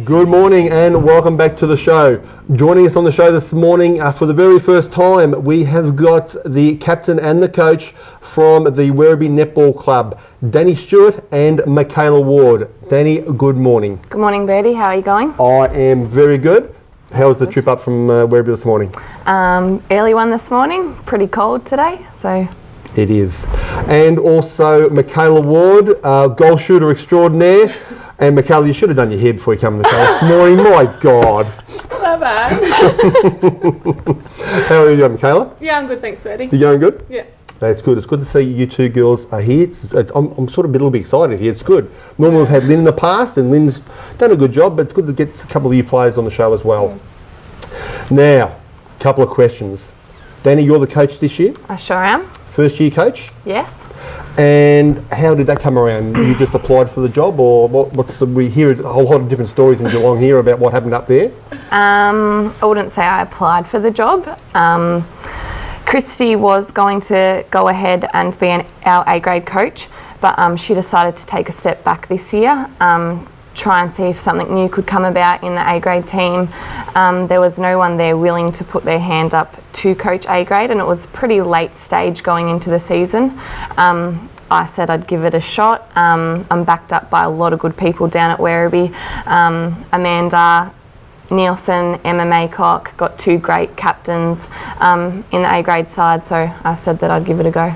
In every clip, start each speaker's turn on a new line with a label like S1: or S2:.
S1: Good morning and welcome back to the show. Joining us on the show this morning for the very first time, we have got the captain and the coach from the Werribee Netball Club, Danny Stewart and Michaela Ward. Danny, good morning.
S2: Good morning, Bertie. How are you going?
S1: I am very good. How was the trip up from Werribee this morning?
S2: Early one this morning. Pretty cold today, so...
S1: It is. And also Michaela Ward, goal shooter extraordinaire. And Michaela, you should have done your hair before you came on the show this morning. My God.
S3: Not bad.
S1: How are you going, Michaela?
S3: Yeah, I'm good, thanks, Bertie.
S1: You going good?
S3: Yeah.
S1: That's good. It's good to see you two girls are here. I'm sort of a little bit excited here. It's good. Normally we've had Lynn in the past, and Lynn's done a good job, but it's good to get a couple of you players on the show as well. Now, a couple of questions. Danny, you're the coach this year?
S2: I sure am.
S1: First year coach?
S2: Yes.
S1: And how did that come around? You just applied for the job, or we hear a whole lot of different stories in Geelong here about what happened up there?
S2: I wouldn't say I applied for the job. Christy was going to go ahead and be our A-grade coach, but she decided to take a step back this year, try and see if something new could come about in the A-grade team. There was no one there willing to put their hand up to coach A-grade, and it was pretty late stage going into the season. I said I'd give it a shot. I'm backed up by a lot of good people down at Werribee. Amanda, Nielsen, Emma Maycock, got two great captains in the A-grade side, so I said that I'd give it a go.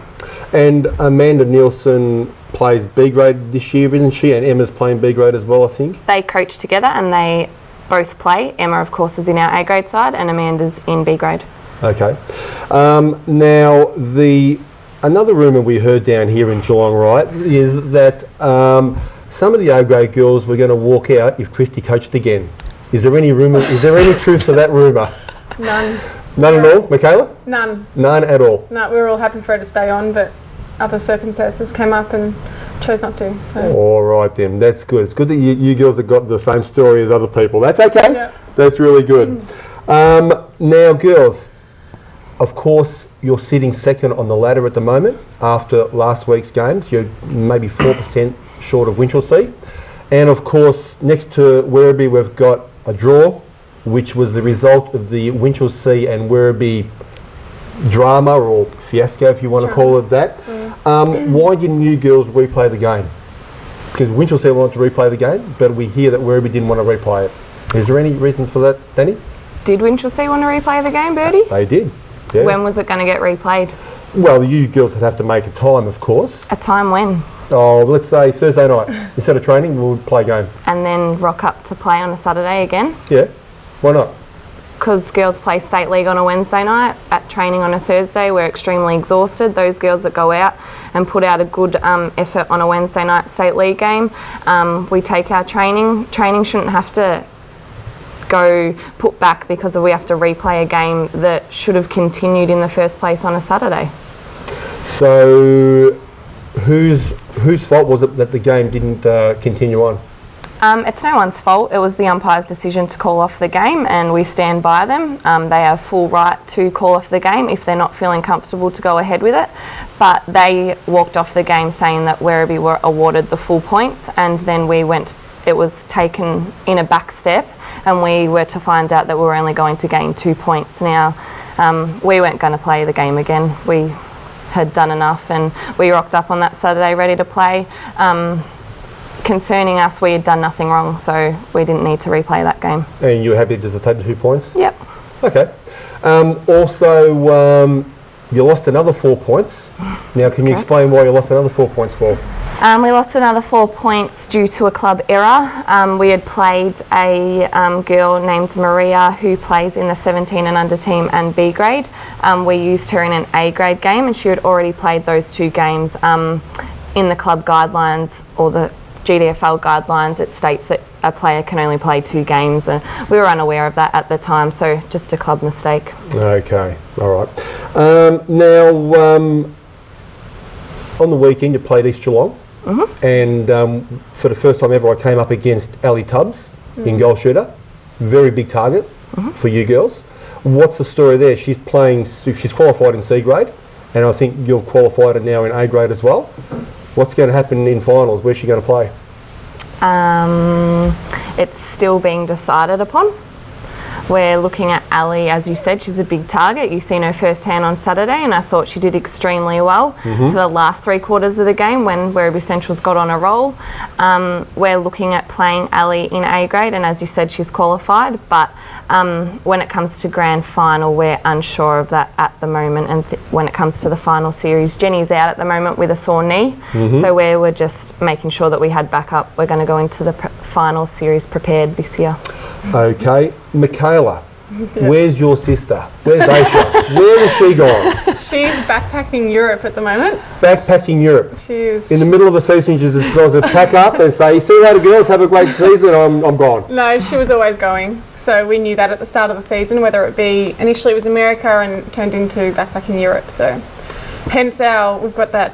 S2: And
S1: Amanda Nielsen plays B-grade this year, isn't she? And Emma's playing B-grade as well, I think?
S2: They coach together and they both play. Emma, of course, is in our A-grade side and Amanda's in B-grade.
S1: Okay. Now, another rumour we heard down here in Geelong, right, is that some of the A-grade girls were going to walk out if Christy coached again. Is there any rumour? Is there any truth to that rumour?
S3: None.
S1: None at all, Michaela?
S3: None.
S1: None at all?
S3: No, we were all happy for her to stay on, but other circumstances came up and chose not to. So.
S1: All right then, that's good. It's good that you girls have got the same story as other people. That's okay. Yeah. That's really good. Now, girls, of course, you're sitting second on the ladder at the moment after last week's games. You're maybe 4% short of Winchelsea. And of course, next to Werribee, we've got a draw, which was the result of the Winchelsea and Werribee drama or fiasco, if you want to call it that. Why didn't you girls replay the game? Because Winchelsea wanted to replay the game, but we hear that Werribee didn't want to replay it. Is there any reason for that, Danny?
S2: Did Winchelsea want to replay the game, Bertie?
S1: They did. Yes.
S2: When was it going to get replayed?
S1: Well, you girls would have to make a time, of course.
S2: A time when?
S1: Oh, let's say Thursday night. Instead of training, we'll play a game.
S2: And then rock up to play on a Saturday again?
S1: Yeah. Why not?
S2: Because girls play state league on a Wednesday night, at training on a Thursday. We're extremely exhausted. Those girls that go out and put out a good effort on a Wednesday night state league game, we take our training. Training shouldn't have to go put back because we have to replay a game that should have continued in the first place on a Saturday.
S1: So whose fault was it that the game didn't continue on?
S2: It's no one's fault. It was the umpire's decision to call off the game, and we stand by them. They have full right to call off the game if they're not feeling comfortable to go ahead with it. But they walked off the game saying that Werribee were awarded the full points, and then it was taken in a back step, and we were to find out that we were only going to gain 2 points. Now, we weren't going to play the game again. We had done enough, and we rocked up on that Saturday ready to play. Concerning us, we had done nothing wrong, so we didn't need to replay that game. And
S1: you were happy just to take the 2 points?
S2: Yep.
S1: Okay. Also, you lost another 4 points. Now, can you explain why you lost another 4 points for?
S2: We lost another 4 points due to a club error. We had played a girl named Maria who plays in the 17 and under team and B grade. We used her in an A grade game, and she had already played those two games. In the club guidelines or the GDFL guidelines, it states that a player can only play 2 games. We were unaware of that at the time, so just a club mistake. Okay, all right.
S1: Now, on the weekend you played East Geelong, and for the first time ever I came up against Ali Tubbs in goal shooter. Very big target for you girls. What's the story there? She's qualified in C grade, and I think you've qualified her now in A grade as well. What's going to happen in finals? Where's she going to play?
S2: It's still being decided upon. We're looking at Ali, as you said, she's a big target. You've seen her firsthand on Saturday, and I thought she did extremely well for the last 3 quarters of the game when Werribee Central's got on a roll. We're looking at playing Ali in A grade, and as you said, she's qualified, but when it comes to grand final, we're unsure of that at the moment. And when it comes to the final series, Jenny's out at the moment with a sore knee, so we're just making sure that we had backup. We're going to go into the final series prepared this year.
S1: Okay, Michaela, where's your sister? Where's Aisha? Where has she gone?
S3: She's backpacking Europe at the moment.
S1: Backpacking Europe.
S3: She's
S1: In the middle of the season, she just goes to pack up and say, see how the girls have a great season, I'm gone.
S3: No, she was always going. So we knew that at the start of the season, whether it be, initially it was America and turned into backpacking Europe. So hence we've got that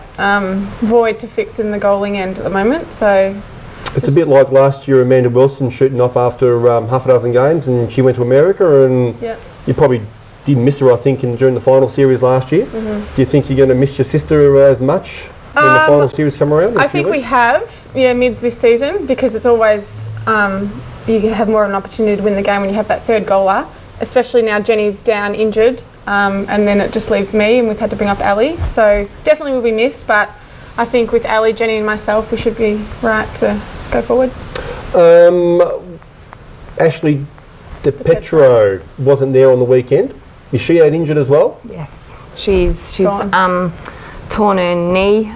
S3: void to fix in the goaling end at the moment. So
S1: It's a bit like last year, Amanda Wilson shooting off after half a dozen games, and she went to America, and you probably did miss her, I think, during the final series last year. Do you think you're going to miss your sister as much when the final series come around?
S3: I think we have, mid this season, because it's always, you have more of an opportunity to win the game when you have that third goaler, especially now Jenny's down injured, and then it just leaves me, and we've had to bring up Ali. So definitely will be missed, but I think with Ali, Jenny and myself, we should be right to go forward.
S1: Ashley Pt2 wasn't there on the weekend. Is she out injured as well?
S2: Yes, she's torn her knee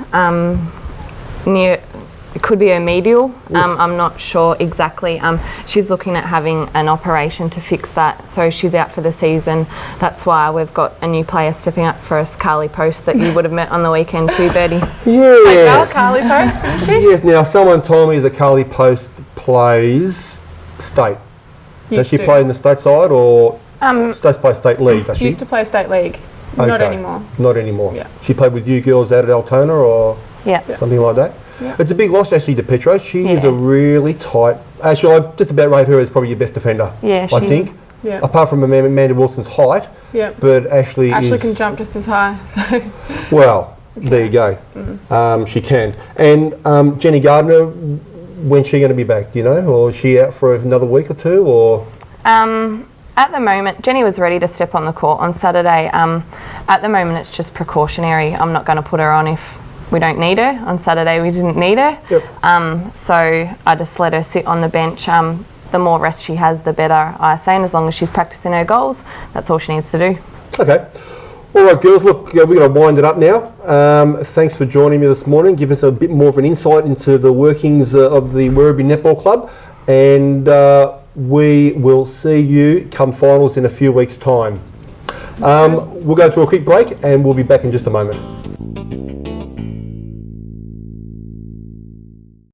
S2: near. It could be her medial. I'm not sure exactly. She's looking at having an operation to fix that, so she's out for the season. That's why we've got a new player stepping up for us, Carly Post, that you would have met on the weekend too, Bertie.
S1: Yes.
S3: Carly Post, isn't she?
S1: Yes. Now, someone told me that Carly Post plays state. Does she play in the state side or state by state league? Does she?
S3: Used to play state league. Not anymore.
S1: Not anymore.
S3: Yeah.
S1: She played with you girls out at Altona or something like that.
S3: Yeah.
S1: It's a big loss, actually, to Pt2. She is a really tight. Actually, I just about rate her as probably your best defender.
S2: Yeah,
S1: I think.
S3: Yeah.
S1: Apart from Amanda Wilson's height.
S3: Yeah.
S1: But Ashley
S3: can jump just as high. So.
S1: Well, there you go. She can. And Jenny Gardner, when's she going to be back? Do you know, or is she out for another week or two, or?
S2: At the moment, Jenny was ready to step on the court on Saturday. At the moment, it's just precautionary. I'm not going to put her on if we don't need her. On Saturday, we didn't need her.
S1: Yep.
S2: So I just let her sit on the bench. The more rest she has, the better, I say. And as long as she's practicing her goals, that's all she needs to do.
S1: Okay. All right, girls, look, we're going to wind it up now. Thanks for joining me this morning. Give us a bit more of an insight into the workings of the Werribee Netball Club. And we will see you come finals in a few weeks' time. We'll go to a quick break and we'll be back in just a moment.